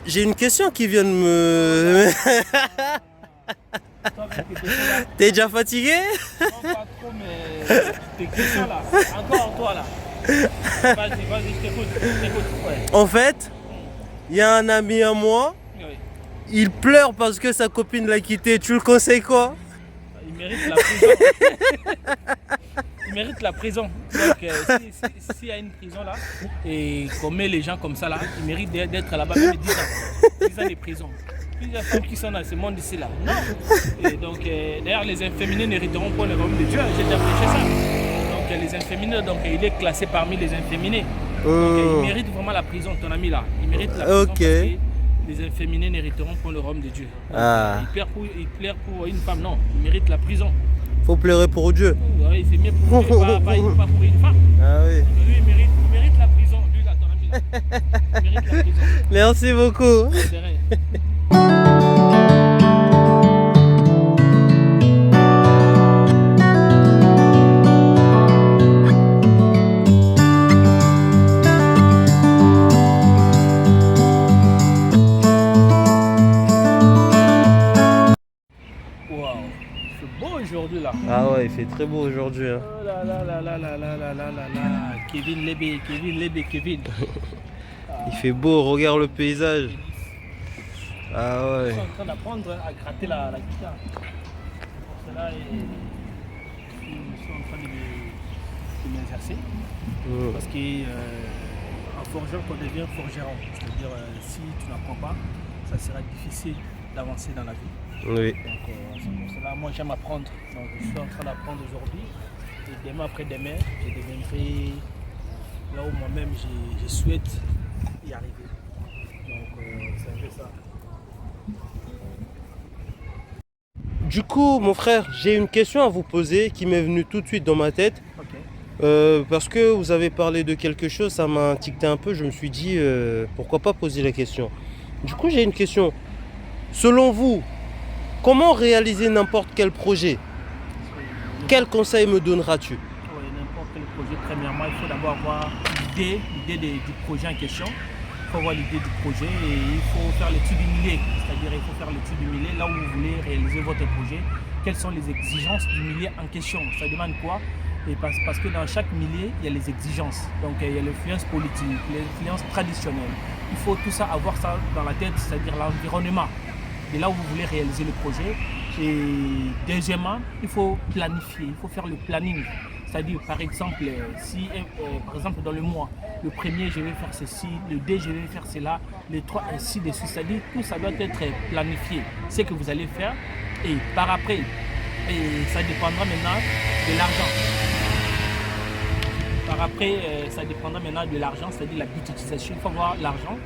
J'ai une question qui vient de me... T'es déjà fatigué? Non, pas trop, mais tes questions là. Encore toi là. Vas-y, je t'écoute. Ouais. En fait, il y a un ami à moi, Oui. il pleure parce que sa copine l'a quitté. Tu le conseilles quoi? Il mérite la prison. Il mérite la prison. Donc, s'il y a une prison là, et qu'on met les gens comme ça là, il mérite d'être là-bas même 10 ans. 10 ans de prison. Plusieurs femmes qui sont dans ce monde ici là. Non. Et donc, d'ailleurs, les inféminés n'hériteront pas le royaume de Dieu. J'ai déjà prêché ça. Donc, les inféminés, donc, il est classé parmi les inféminés. Donc, il mérite vraiment la prison, ton ami là. Il mérite la prison parce que les inféminés n'hériteront pas le royaume de Dieu. Donc, il plaire pour une femme, non. Il mérite la prison. Faut pleurer pour Dieu. Oui, c'est mieux pour Dieu, pas pour une femme. Ah oui. Donc, lui, il mérite la prison. Lui, là, ton ami là. Il mérite la prison. Merci beaucoup. C'est vrai. Waouh, c'est beau aujourd'hui là. Ah ouais, il fait très beau aujourd'hui. Hein. Oh là là là là là là là là là là. Kevin Lébé. Il fait beau, regarde le paysage. Ah ouais. Ils sont en train d'apprendre à gratter la guitare. Pour cela, ils sont en train de m'exercer. Parce qu'en forgeant, on devient forgeron. C'est-à-dire, si tu n'apprends pas, ça sera difficile d'avancer dans la vie. Oui. Donc, c'est pour cela, moi j'aime apprendre. Donc, je suis en train d'apprendre aujourd'hui. Et demain après-demain, je deviendrai là où moi-même je souhaite y arriver. Donc, c'est un peu ça. Du coup, mon frère, j'ai une question à vous poser qui m'est venue tout de suite dans ma tête. Ok. Parce que vous avez parlé de quelque chose, ça m'a ticté un peu. Je me suis dit, pourquoi pas poser la question. Du coup, j'ai une question. Selon vous, comment réaliser n'importe quel projet? Quel conseil me donneras-tu? Oui, n'importe quel projet, premièrement, il faut d'abord avoir l'idée du projet en question. Il faut avoir l'idée du projet et il faut faire l'étude du milieu. C'est-à-dire il faut faire l'étude du milieu, là où vous voulez réaliser votre projet. Quelles sont les exigences du milieu en question? Ça demande quoi? Et parce que dans chaque milieu, il y a les exigences. Donc il y a l'influence politique, l'influence traditionnelle. Il faut tout ça, avoir ça dans la tête, c'est-à-dire l'environnement. Et là où vous voulez réaliser le projet. Et deuxièmement, il faut planifier, il faut faire le planning. C'est-à-dire, par exemple, si par exemple dans le mois, le premier je vais faire ceci, le deux je vais faire cela, le trois ainsi de suite. C'est-à-dire tout ça doit être planifié, ce que vous allez faire. Et par après, et ça dépendra maintenant de l'argent. Par après, ça dépendra maintenant de l'argent, c'est-à-dire la budgétisation. Il faut avoir l'argent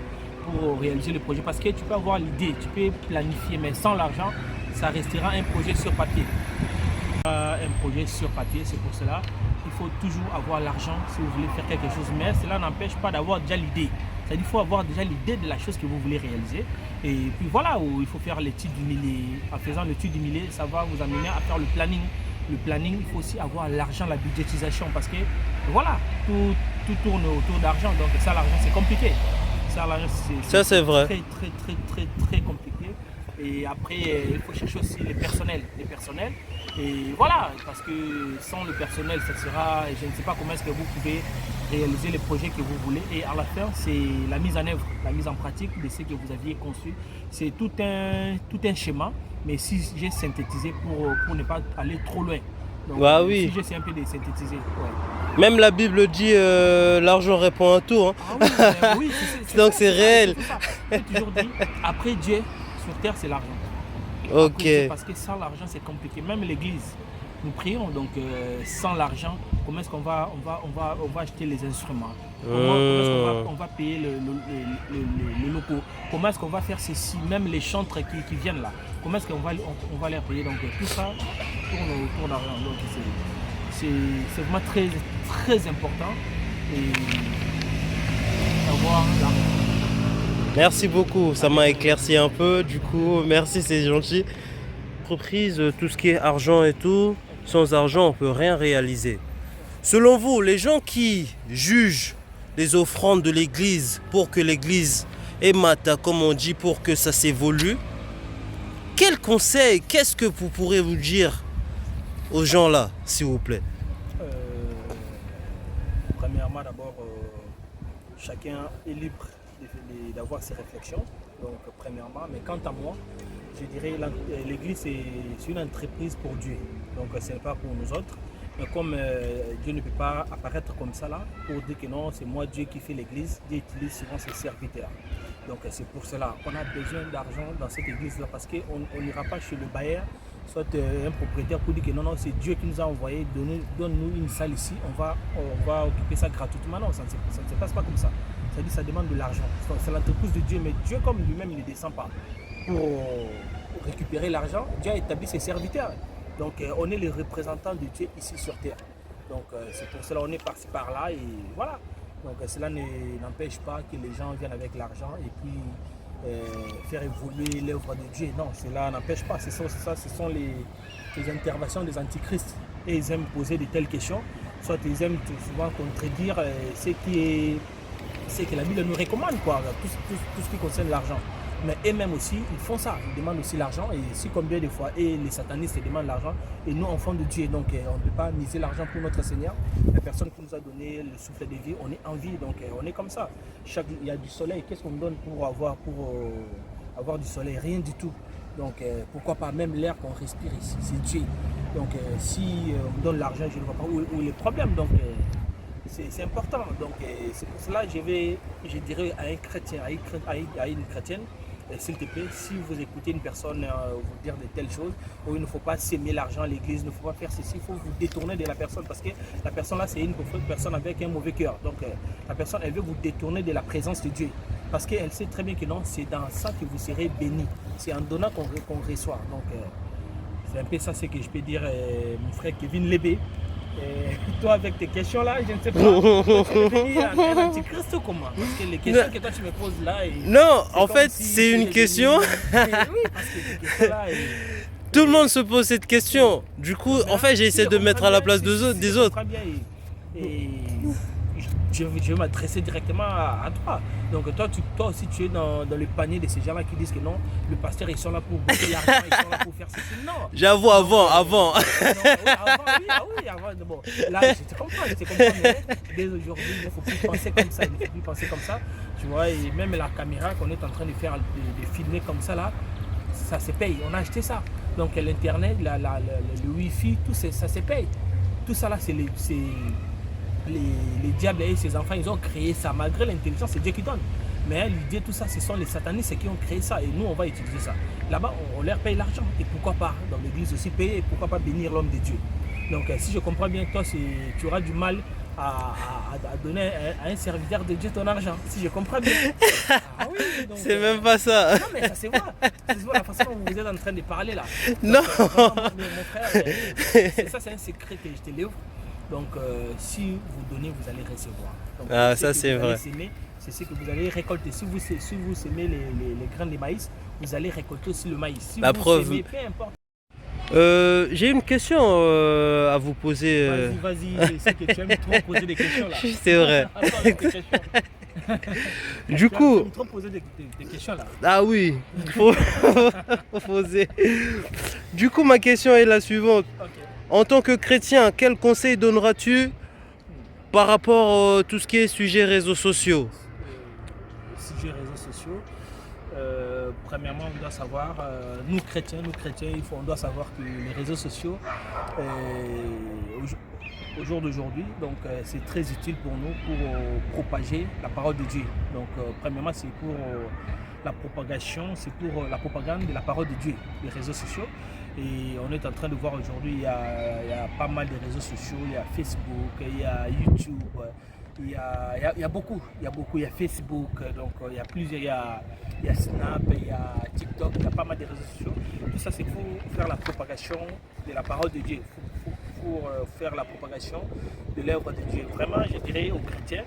pour réaliser le projet. Parce que tu peux avoir l'idée, tu peux planifier, mais sans l'argent, ça restera un projet sur papier. Un projet sur papier, c'est pour cela qu'il faut toujours avoir l'argent si vous voulez faire quelque chose. Mais cela n'empêche pas d'avoir déjà l'idée. C'est-à-dire qu'il faut avoir déjà l'idée de la chose que vous voulez réaliser. Et puis voilà, où il faut faire l'étude du milieu. En faisant l'étude du milieu, ça va vous amener à faire le planning. Le planning, il faut aussi avoir l'argent, la budgétisation. Parce que voilà, tout tourne autour d'argent. Donc ça, l'argent, c'est compliqué. Ça, c'est vrai. Très compliqué. Et après, il faut chercher aussi les personnels. Et voilà, parce que sans le personnel, ça sera, je ne sais pas comment est-ce que vous pouvez réaliser les projets que vous voulez. Et à la fin, c'est la mise en œuvre, la mise en pratique de ce que vous aviez conçu. C'est tout un schéma, mais si j'ai synthétisé pour ne pas aller trop loin. Donc, bah oui. Si j'essaie un peu de synthétiser. Ouais. Même la Bible dit l'argent répond à tout. Hein. Ah oui, donc c'est réel. J'ai toujours dit, après Dieu, sur terre, c'est l'argent. Ok. Dieu, parce que sans l'argent, c'est compliqué. Même l'église, nous prions, donc sans l'argent, comment est-ce qu'on va acheter les instruments? Comment est-ce qu'on va payer le locaux? Comment est-ce qu'on va faire ceci? Même les chantres qui viennent là, comment est-ce qu'on va les payer? Donc tout ça tourne autour d'argent. Donc c'est vraiment très important et d'avoir l'argent. Merci beaucoup, ça m'a éclairci un peu, du coup, merci, c'est gentil. Entreprise, tout ce qui est argent et tout, sans argent, on peut rien réaliser. Selon vous, les gens qui jugent les offrandes de l'église pour que l'église et mata, comme on dit, pour que ça s'évolue. Quel conseil, qu'est-ce que vous pourrez vous dire aux gens là, s'il vous plaît? Premièrement, d'abord, chacun est libre d'avoir ses réflexions. Donc, premièrement, mais quant à moi, je dirais l'Église c'est une entreprise pour Dieu. Donc, ce n'est pas pour nous autres. Mais comme Dieu ne peut pas apparaître comme ça là, pour dire que non, c'est moi Dieu qui fait l'Église, Dieu utilise souvent ses serviteurs. Donc, c'est pour cela qu'on a besoin d'argent dans cette Église là, parce qu'on n'ira pas chez le bailleur, soit un propriétaire pour dire que non, non, c'est Dieu qui nous a envoyé, donne-nous une salle ici, on va occuper ça gratuitement. Non, ça ne se passe pas comme ça. C'est-à-dire ça demande de l'argent. C'est l'entreprise de Dieu, mais Dieu comme lui-même il ne descend pas pour récupérer l'argent. Dieu a établi ses serviteurs. Donc on est les représentants de Dieu ici sur terre. Donc c'est pour cela qu'on est par-ci par-là et voilà. Donc cela n'empêche pas que les gens viennent avec l'argent et puis faire évoluer l'œuvre de Dieu. Non, cela n'empêche pas. Ce sont les interventions des antichrists. Et ils aiment poser de telles questions. Soit ils aiment souvent contredire ce que la Bible nous recommande, quoi, tout ce qui concerne l'argent. Mais eux-mêmes aussi, ils font ça, ils demandent aussi l'argent. Et si combien de fois, et les satanistes demandent l'argent, et nous, enfants de Dieu, donc on ne peut pas miser l'argent pour notre Seigneur. La personne qui nous a donné le souffle de vie, on est en vie, donc on est comme ça. Il y a du soleil, qu'est-ce qu'on donne pour avoir du soleil? Rien du tout. Donc pourquoi pas même l'air qu'on respire ici, c'est Dieu. Donc si on me donne l'argent, je ne vois pas où est le problème. Donc c'est important. Donc c'est pour cela que je dirais à un chrétien, à une chrétienne, s'il te plaît, si vous écoutez une personne vous dire de telles choses, où il ne faut pas s'aimer l'argent à l'église, il ne faut pas faire ceci, il faut vous détourner de la personne parce que la personne là c'est une personne avec un mauvais cœur. Donc la personne elle veut vous détourner de la présence de Dieu parce qu'elle sait très bien que non, c'est dans ça que vous serez béni. C'est en donnant qu'on reçoit. Donc c'est un peu ça ce que je peux dire mon frère Kevin Lébé. Et toi avec tes questions là, je ne sais pas, tu es devenu un antichrist ou comment? Parce que les questions que toi tu me poses là... Non, en fait c'est une question... Oui, parce que les questions là... Tout le monde se pose cette question. Du coup, en fait, j'ai essayé de mettre à la place des autres. Et je vais m'adresser directement à toi. Donc toi aussi tu es dans le panier de ces gens-là qui disent que non, le pasteur ils sont là pour bouffer l'argent, ils sont là pour faire ceci. Non. J'avoue, avant. Non, avant. Bon, là, je te comprends, mais dès aujourd'hui, il ne faut plus penser comme ça. Tu vois, et même la caméra qu'on est en train de filmer comme ça là, ça se paye. On a acheté ça. Donc l'internet, le wifi, tout ça se paye. Tout ça là, c'est les diables et ses enfants, ils ont créé ça. Malgré l'intelligence, c'est Dieu qui donne. Mais l'idée, tout ça, ce sont les satanistes qui ont créé ça. Et nous, on va utiliser ça. Là-bas, on leur paye l'argent. Et pourquoi pas, dans l'église aussi, payer. Et pourquoi pas bénir l'homme de Dieu. Donc, si je comprends bien, toi, tu auras du mal à donner à un serviteur de Dieu ton argent. Si je comprends bien. Ah oui, donc, c'est même pas ça. Non, mais ça se voit. Ça se voit la façon dont vous êtes en train de parler là. Non. Donc, vraiment, mon frère, ça, c'est un secret que je te livre. Donc, si vous donnez, vous allez recevoir. Donc, ça c'est vrai. C'est ce que vous allez récolter. Si vous semez les grains de maïs, vous allez récolter aussi le maïs. Si la vous preuve. Semez, peu importe. J'ai une question à vous poser. Vas-y, je sais que tu aimes trop poser des questions là. C'est vrai. Du coup. Tu aimes trop poser des questions là. Ah oui, il faut poser. Du coup, ma question est la suivante. Okay. En tant que chrétien, quel conseil donneras-tu par rapport à tout ce qui est sujet réseaux sociaux? Sujet réseaux sociaux. Premièrement, on doit savoir, nous chrétiens, on doit savoir que les réseaux sociaux, au jour d'aujourd'hui, donc c'est très utile pour nous pour propager la parole de Dieu. Donc, premièrement, c'est pour la propagation, c'est pour la propagande de la parole de Dieu, les réseaux sociaux. Et on est en train de voir aujourd'hui, il y a pas mal de réseaux sociaux, il y a Facebook, il y a YouTube, il y a beaucoup, il y a Facebook, donc il y a plusieurs, il y a Snap, il y a TikTok, il y a pas mal de réseaux sociaux. Tout ça c'est pour faire la propagation de la parole de Dieu, pour faire la propagation de l'œuvre de Dieu. Vraiment, je dirais aux chrétiens,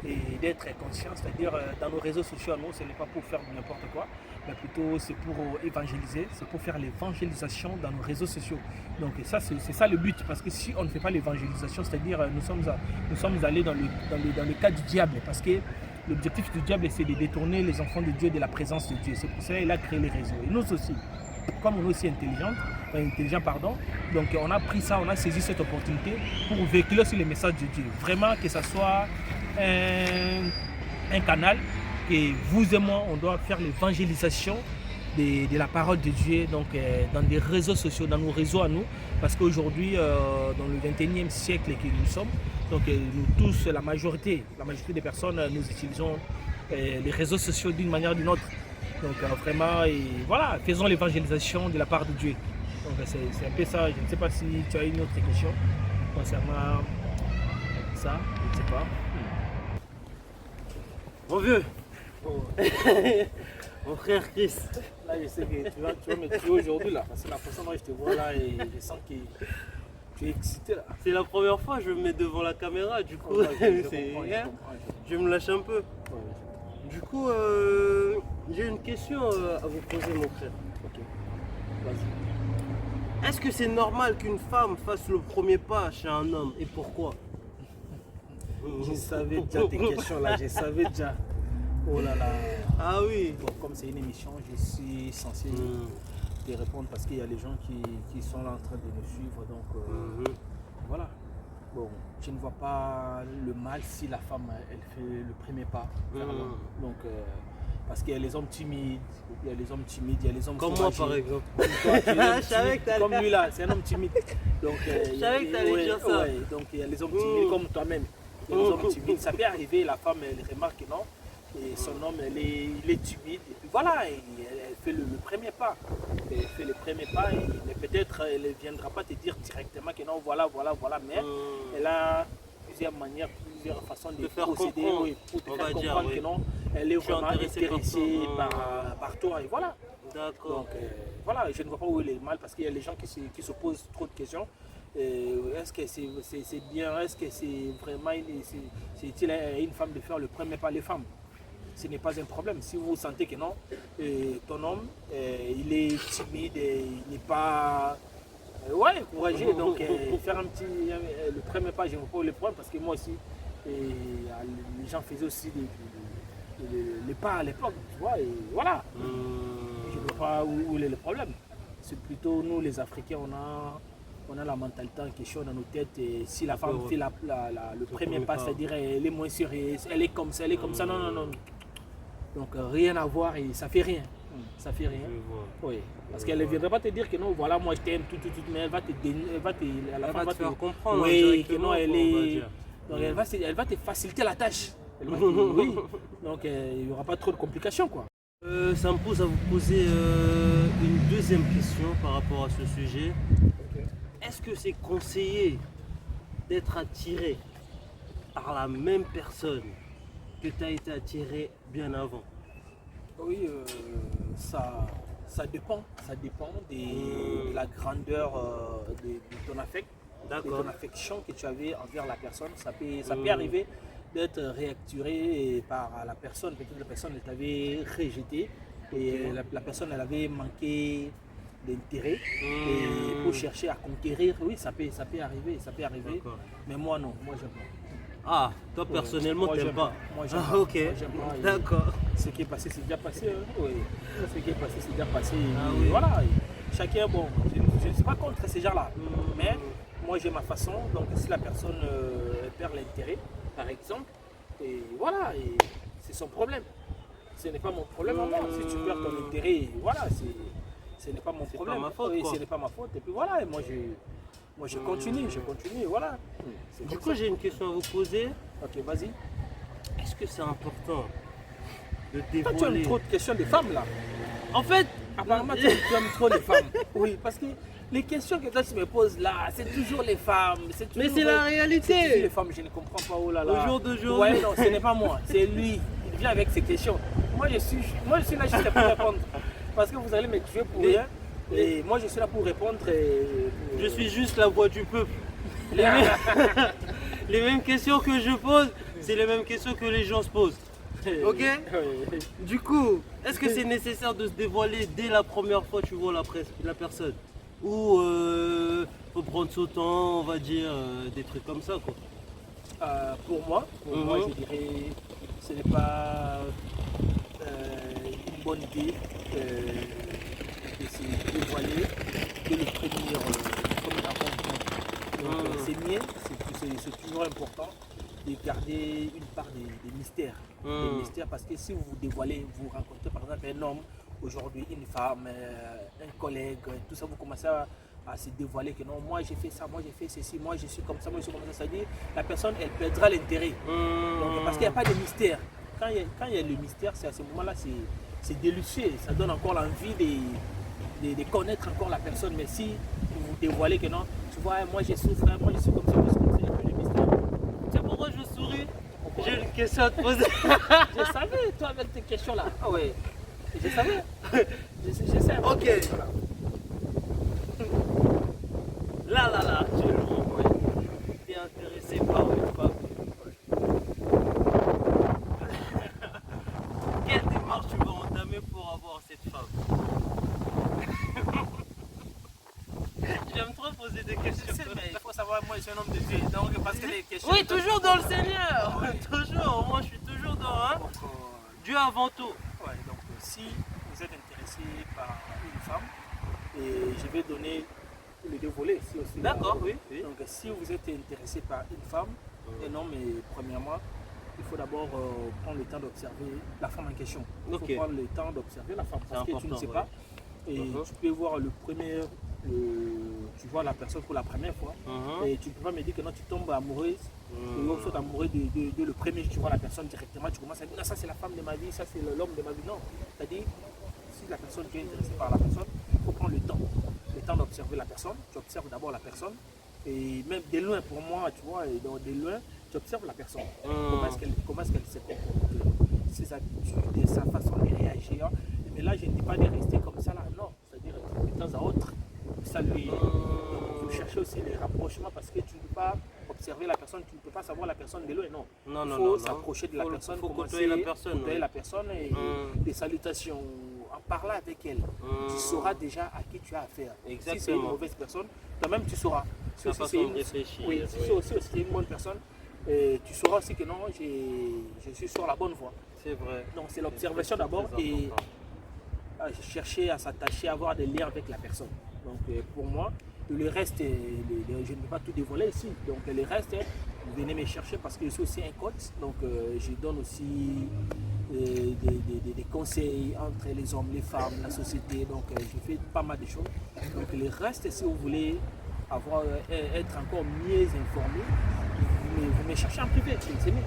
et d'être conscient, c'est-à-dire dans nos réseaux sociaux, nous, ce n'est pas pour faire n'importe quoi, mais plutôt c'est pour évangéliser, c'est pour faire l'évangélisation dans nos réseaux sociaux. Donc ça, c'est ça le but, parce que si on ne fait pas l'évangélisation, c'est-à-dire nous sommes allés dans le cas du diable, parce que l'objectif du diable, c'est de détourner les enfants de Dieu de la présence de Dieu. C'est pour ça qu'il a créé les réseaux. Et nous aussi, comme on est aussi intelligent, pardon, donc on a pris ça, on a saisi cette opportunité pour véhiculer aussi les messages de Dieu. Vraiment que ce soit un canal et vous et moi, on doit faire l'évangélisation de la parole de Dieu donc, dans des réseaux sociaux, dans nos réseaux à nous, parce qu'aujourd'hui, dans le 21e siècle que nous sommes, donc nous tous, la majorité des personnes, nous utilisons les réseaux sociaux d'une manière ou d'une autre. Donc vraiment, et voilà, faisons l'évangélisation de la part de Dieu. Donc c'est un peu ça, je ne sais pas si tu as une autre question concernant ça, je ne sais pas. Mon vieux, mon frère Chris. Là, je sais que tu vas me tuer aujourd'hui, là, parce que la façon dont je te vois là, et je sens que tu es excité là. C'est la première fois que je me mets devant la caméra, du coup, je me lâche un peu. Ouais. Du coup, j'ai une question à vous poser, mon frère. Ok, vas-y. Est-ce que c'est normal qu'une femme fasse le premier pas chez un homme et pourquoi? Je savais déjà tes questions là, je savais déjà. Oh là là. Ah oui. Bon, comme c'est une émission, je suis censé te répondre parce qu'il y a les gens qui sont là en train de me suivre. Donc voilà. Bon, je ne vois pas le mal si la femme elle fait le premier pas vers l'homme. Donc parce qu'il y a les hommes timides, il y a les hommes Comme moi par exemple. Comme toi, tu es un homme Je savais que timide. Comme lui là, c'est un homme timide. Donc Je savais que t'allais dire ça. ouais, donc il y a les hommes timides comme toi-même. Il y a les hommes timides. Ça peut arriver, la femme elle remarque que non. Et son homme, il est timide. Et puis voilà, elle fait le premier pas. Elle fait le premier pas. Mais peut-être elle ne viendra pas te dire directement que non, voilà. Mais elle a plusieurs manières, plusieurs façons de faire procéder comprendre, pour te on faire va comprendre dire, que non, elle est vraiment intéressé intéressée par par toi. Et voilà. D'accord. Donc voilà, je ne vois pas où il est mal parce qu'il y a les gens qui se posent trop de questions. Est-ce que c'est bien? Est-ce que c'est vraiment c'est-il une femme de faire le premier pas? Les femmes, ce n'est pas un problème. Si vous sentez que non, ton homme, il est timide, il n'est pas courageux, donc faire un petit, le premier pas, je ne vois pas le problème parce que moi aussi, les gens faisaient aussi les pas à l'époque, tu vois, et voilà. Je ne vois pas où est le problème. C'est plutôt nous les Africains, on a la mentalité en question dans nos têtes. Et si la femme fait le premier pas, c'est-à-dire elle est moins sérieuse, elle est comme ça, non. Donc rien à voir et ça fait rien. Ça fait rien. Oui. Parce qu'elle ne viendra pas te dire que non, voilà, moi je t'aime, tout, mais elle va te faire comprendre. Oui, que non, elle est. Donc elle va te faciliter la tâche. Oui. Donc il n'y aura pas trop de complications, quoi. Ça me pose à vous poser une deuxième question par rapport à ce sujet. Est-ce que c'est conseillé d'être attiré par la même personne que tu as été attiré bien avant? Oui, ça dépend. Ça dépend de la grandeur de ton affect, de ton affection que tu avais envers la personne. Ça peut arriver d'être réacturé par la personne. Peut-être la personne elle t'avait rejeté et la personne elle avait manqué d'intérêt et pour chercher à conquérir. Oui, ça peut arriver. Mais moi non, moi j'aime pas. Ah, toi personnellement t'aimes pas? Moi j'aime pas. pas. Ok, d'accord. Ce qui est passé c'est déjà passé. Oui. Ce qui est passé c'est déjà passé. Oui. Voilà. Chacun, bon, je ne suis pas contre ces gens-là. Mais moi j'ai ma façon. Donc si la personne perd l'intérêt, par exemple, et voilà, et c'est son problème. Ce n'est pas mon problème à moi. Si tu perds ton intérêt, voilà, ce n'est pas mon problème. Pas ma faute, oui, quoi. ce n'est pas ma faute. Et puis voilà, et moi je continue, voilà. Du coup, j'ai une question à vous poser. Ok, vas-y. Est-ce que c'est important de Toi, tu aimes dévoiler? trop de questions des femmes là. En fait, Apparemment, tu aimes trop les femmes. Oui, parce que les questions que toi tu me poses là, c'est toujours les femmes. mais c'est la C'est toujours réalité. les femmes, je ne comprends pas. Oh là là. Au jour d'aujourd'hui. Ouais, non, ce n'est pas moi, c'est lui. Il vient avec ses questions. Moi, je suis là juste pour répondre. Parce que vous allez me tuer pour rien. Et moi, je suis là pour répondre. Je suis juste la voix du peuple. Les mêmes questions que je pose, c'est les mêmes questions que les gens se posent. Ok? Du coup, est-ce que c'est nécessaire de se dévoiler dès la première fois que tu vois la personne? Ou faut prendre son temps, on va dire, des trucs comme ça, quoi? Pour moi, je dirais ce n'est pas une bonne idée de se dévoiler dès le premier rencontre. Donc, c'est mieux, c'est toujours important de garder une part des mystères. Des mystères, parce que si vous vous dévoilez, vous rencontrez par exemple un homme, aujourd'hui une femme, un collègue, tout ça, vous commencez à se dévoiler que non, moi j'ai fait ça, moi j'ai fait ceci, moi je suis comme ça, moi je suis comme ça. C'est-à-dire la personne, elle perdra l'intérêt. Donc, parce qu'il n'y a pas de mystère. Quand il y a le mystère, c'est à ce moment-là, c'est délicieux. Ça donne encore l'envie de connaître encore la personne. Mais si vous vous dévoilez que non, tu vois, moi je souffre, moi je suis comme ça, moi je suis comme ça, il n'y a plus de mystère. Tu sais pourquoi je souris? J'ai une question à te poser. Je savais, toi, avec tes questions-là. Ah ouais, je savais. Je sais. Ok. Là, actuellement, tu es intéressé par une femme. Quelle démarche tu vas entamer pour avoir cette femme? J'aime trop poser des questions. Je sais, mais il faut savoir, moi je suis un homme de Dieu. Donc, parce que les questions. Oui, toujours dans le Seigneur. Toujours, moi je suis toujours dans Donc, Dieu avant tout. ouais, donc si vous êtes intéressé par une femme, et je vais donner les deux volets ici aussi. D'accord, oui. Donc si vous êtes intéressé par une femme, un homme, premièrement, il faut d'abord prendre le temps d'observer la femme en question. Il faut prendre le temps d'observer la femme parce que tu ne sais pas. Et tu peux voir tu vois la personne pour la première fois et tu ne peux pas me dire que non, tu tombes amoureuse et tu sautes amoureux de le premier, tu vois la personne directement, tu commences à dire non, ça c'est la femme de ma vie, ça c'est l'homme de ma vie. Non, c'est-à-dire si la personne, tu es intéressé par la personne, il faut prendre le temps d'observer la personne. Tu observes d'abord la personne et même de loin, pour moi, tu vois, et de loin, tu observes la personne. Comment est-ce qu'elle se comporte, ses habitudes, sa façon de réagir. Mais là, je ne dis pas de rester comme ça là, non, c'est-à-dire de temps à autre, saluer. Donc, vous cherchez aussi les rapprochements parce que tu ne peux pas observer la personne, tu ne peux pas savoir la personne de loin, non. Il faut s'approcher de la personne, faut côtoyer la personne, et des salutations. En parlant avec elle, tu sauras déjà à qui tu as affaire. Exactement. Si c'est une mauvaise personne, toi-même tu sauras. Si c'est une bonne personne, tu sauras aussi que non, je suis sur la bonne voie. C'est vrai. Donc c'est l'observation d'abord et chercher à s'attacher, à avoir des liens avec la personne. Donc pour moi, le reste, je ne vais pas tout dévoiler ici. Donc le reste, vous venez me chercher parce que je suis aussi un coach. Donc je donne aussi des conseils entre les hommes, les femmes, la société. Donc je fais pas mal de choses. Donc le reste, si vous voulez être encore mieux informé, vous me cherchez en privé, c'est mieux.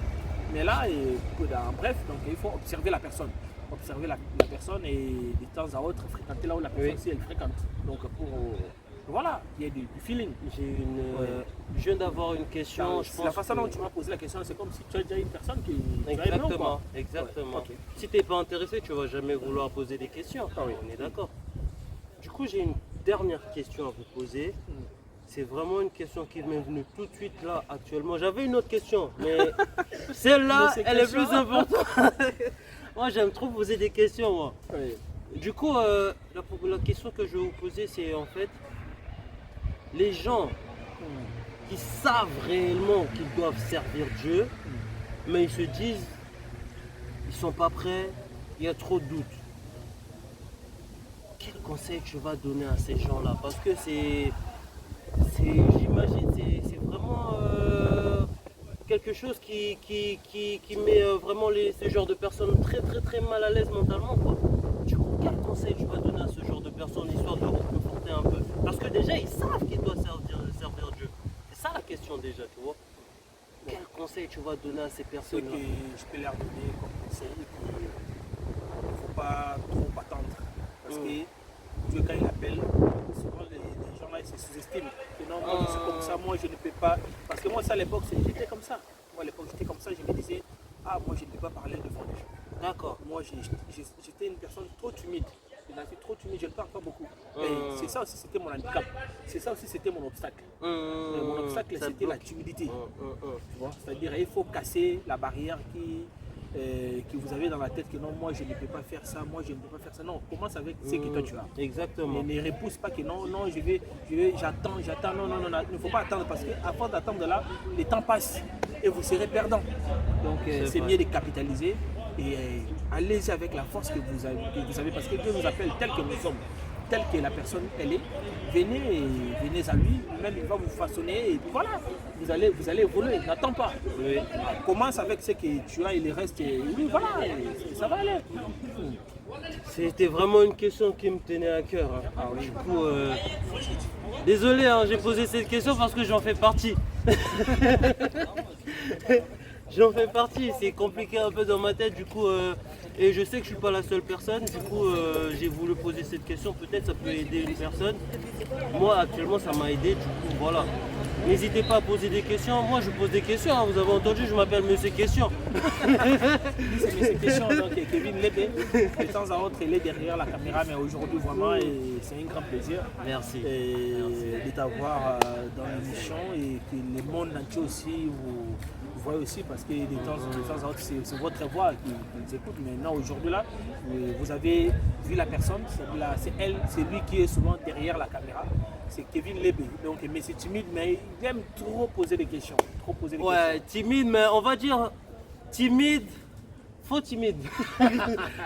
Mais là, en bref, donc, il faut observer la personne. Observer la personne et de temps à autre fréquenter là où la personne aussi elle fréquente. Donc voilà, il y a du feeling. Je viens d'avoir une question. La façon dont tu m'as posé la question, c'est comme si tu as déjà une personne qui. Exactement. Ouais, okay. Si tu n'es pas intéressé, tu ne vas jamais vouloir poser des questions. Ah, oui. On est d'accord. Du coup, j'ai une dernière question à vous poser. C'est vraiment une question qui m'est venue tout de suite là actuellement. J'avais une autre question, mais celle-là, elle est plus importante. Moi, j'aime trop poser des questions, moi. Oui. Du coup, la question que je vais vous poser, c'est en fait, les gens qui savent réellement qu'ils doivent servir Dieu, mais ils se disent, ils sont pas prêts, il y a trop de doutes. Quel conseil tu vas donner à ces gens-là? Parce que j'imagine, c'est vraiment quelque chose qui met vraiment ce genre de personnes très très très mal à l'aise mentalement, quoi. Du coup, quel conseil tu vas donner à ce genre de personnes histoire de reconforter un peu? Parce que déjà, ils savent qu'ils doivent servir Dieu. C'est ça la question déjà, tu vois. Quel conseil tu vas donner à ces personnes? Ce que je peux leur donner comme conseil, il ne faut pas trop attendre. Parce que Dieu, quand il appelle, souvent les gens là, ils se sous-estiment. Non, moi je suis comme ça, moi je ne peux pas. Parce que moi, ça à l'époque, j'étais comme ça. Moi à l'époque, j'étais comme ça, je me disais, ah, moi je ne peux pas parler devant les gens. D'accord. Moi j'étais une personne trop timide. Je suis trop timide, je ne parle pas beaucoup. C'est ça aussi, c'était mon handicap. C'est ça aussi, c'était mon obstacle. Mon obstacle, c'était la timidité. Tu vois, c'est-à-dire, il faut casser la barrière que vous avez dans la tête que non, moi je ne peux pas faire ça, moi je ne peux pas faire ça. Non, commence avec ce que toi tu as. Exactement. Ne repousse pas que non, j'attends. Non, il ne faut pas attendre parce qu'à force d'attendre là, le temps passe. et vous serez perdant. Donc c'est vrai. mieux de capitaliser et allez-y avec la force que vous avez parce que Dieu nous appelle tel que nous sommes, tel que la personne elle est. Venez à lui, même il va vous façonner et puis voilà, vous allez évoluer, n'attends pas. Oui. Commence avec ce que tu as et le reste, oui voilà, ça va aller. C'était vraiment une question qui me tenait à cœur. Hein. Ah oui. Du coup, désolé, hein, j'ai posé cette question parce que j'en fais partie. J'en fais partie, c'est compliqué un peu dans ma tête, du coup, et je sais que je suis pas la seule personne, du coup, j'ai voulu poser cette question, peut-être ça peut aider une personne. Moi, actuellement, ça m'a aidé, du coup, voilà. N'hésitez pas à poser des questions, moi je pose des questions, hein. Vous avez entendu, je m'appelle Monsieur Question. C'est mes questions, donc Kevin Lébé, de temps à autre, il est derrière la caméra, mais aujourd'hui vraiment, et c'est un grand plaisir. Merci. De t'avoir dans l'émission et que le monde entier aussi vous voyez aussi parce que de temps à autre c'est votre voix qui nous écoute. Maintenant aujourd'hui là, vous avez vu la personne, c'est lui qui est souvent derrière la caméra. C'est Kevin Lébé. Donc mais c'est timide, mais il aime trop poser des questions. Ouais, timide, mais on va dire timide, faux timide.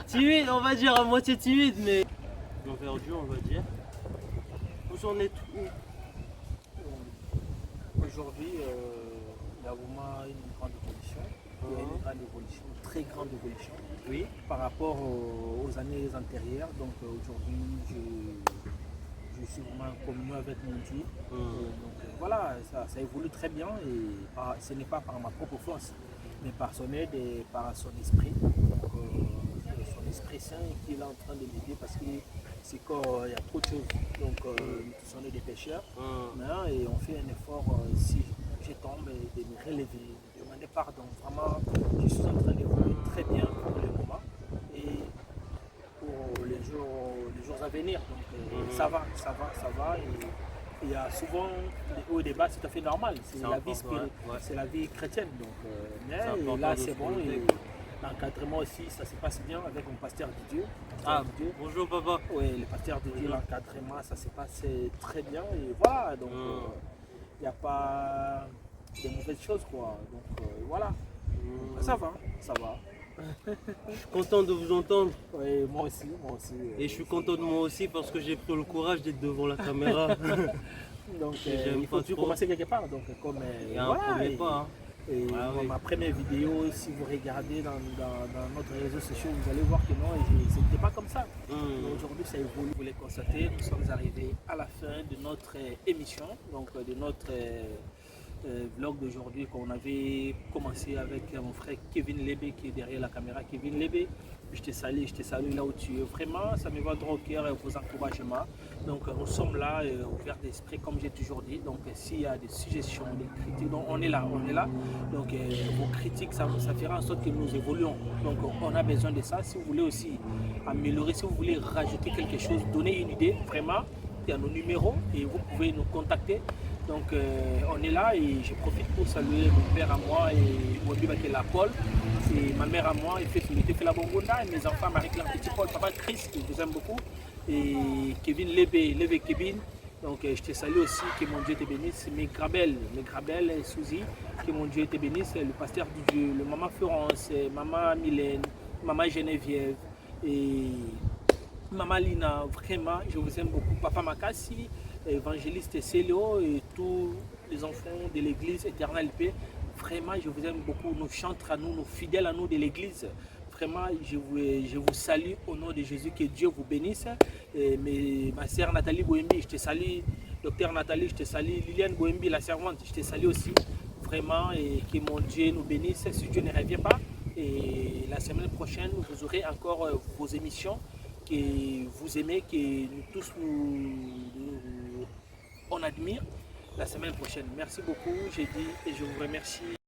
Timide, on va dire à moitié timide, mais envergure, on va dire. Vous en êtes où? Aujourd'hui, il y a vraiment une grande évolution. Il y a une grande évolution, une très grande évolution. Oui. Par rapport aux années antérieures. Donc aujourd'hui, je suis vraiment communion avec mon Dieu. Donc voilà, ça évolue très bien et ce n'est pas par ma propre force, mais par son aide et par son esprit. Donc, son esprit saint qui est là en train de m'aider parce que c'est qu'il y a trop de choses. Donc nous tous on est des pécheurs. Et on fait un effort si je tombe de me relever, de demander pardon. Vraiment, je suis en train d'évoluer très bien pour le moment et pour les jours à venir. Donc ça va. Et il y a souvent des hauts et des bas, c'est tout à fait normal. C'est la vie spirituelle, c'est la vie chrétienne. Donc, mais là c'est bon. Et l'encadrement aussi, ça se passe bien avec mon pasteur Didier. Bonjour papa. Oui, le pasteur Didier, l'encadrement, ça se passe très bien. Et voilà, donc il n'y a pas de mauvaises choses quoi. Donc voilà, ça va. Je suis content de vous entendre. Oui, moi aussi. Et je suis content de moi aussi parce que j'ai pris le courage d'être devant la caméra. Donc il faut toujours commencer quelque part. Donc, comme, il y a un premier pas. Hein. Et ma première vidéo, si vous regardez dans notre réseau social, vous allez voir que non, c'était pas comme ça. Aujourd'hui, ça évolue. Vous les constatez, nous sommes arrivés à la fin de notre émission, donc de notre vlog d'aujourd'hui qu'on avait commencé avec mon frère Kevin Lébé qui est derrière la caméra. Kevin Lébé, je te salue là où tu es. Vraiment, ça me va droit au cœur et vos encouragements. Donc nous sommes là, ouverts d'esprit comme j'ai toujours dit. Donc s'il y a des suggestions, des critiques, donc on est là. Donc vos critiques, ça fera en sorte que nous évoluons. Donc on a besoin de ça. Si vous voulez aussi améliorer, si vous voulez rajouter quelque chose, donner une idée, vraiment, il y a nos numéros et vous pouvez nous contacter. Donc on est là et je profite pour saluer mon père à moi et Wabi Bakela Paul. C'est ma mère à moi, il fait la bonbonda et mes enfants, Marie-Claire Petit Paul, papa Chris, qui vous aime beaucoup. Et Kevin Lébé Kevin. Donc je te salue aussi, que mon Dieu te bénisse. Mes Grabel et Suzy, que mon Dieu te bénisse. Le pasteur du Dieu, le maman Florence, maman Mylène, maman Geneviève et maman Lina, vraiment, je vous aime beaucoup. Papa Makassi, évangéliste Célio et tous les enfants de l'église Éternelle Paix. Vraiment, je vous aime beaucoup. Nos chantres à nous, nos fidèles à nous de l'église. Vraiment, je vous salue au nom de Jésus. Que Dieu vous bénisse. Ma sœur Nathalie Boembi, je te salue. Docteur Nathalie, je te salue. Liliane Boembi, la servante, je te salue aussi. Vraiment, et que mon Dieu nous bénisse. Si Dieu ne revient pas, et la semaine prochaine, vous aurez encore vos émissions que vous aimez, que nous tous on admire la semaine prochaine. Merci beaucoup, j'ai dit et je vous remercie.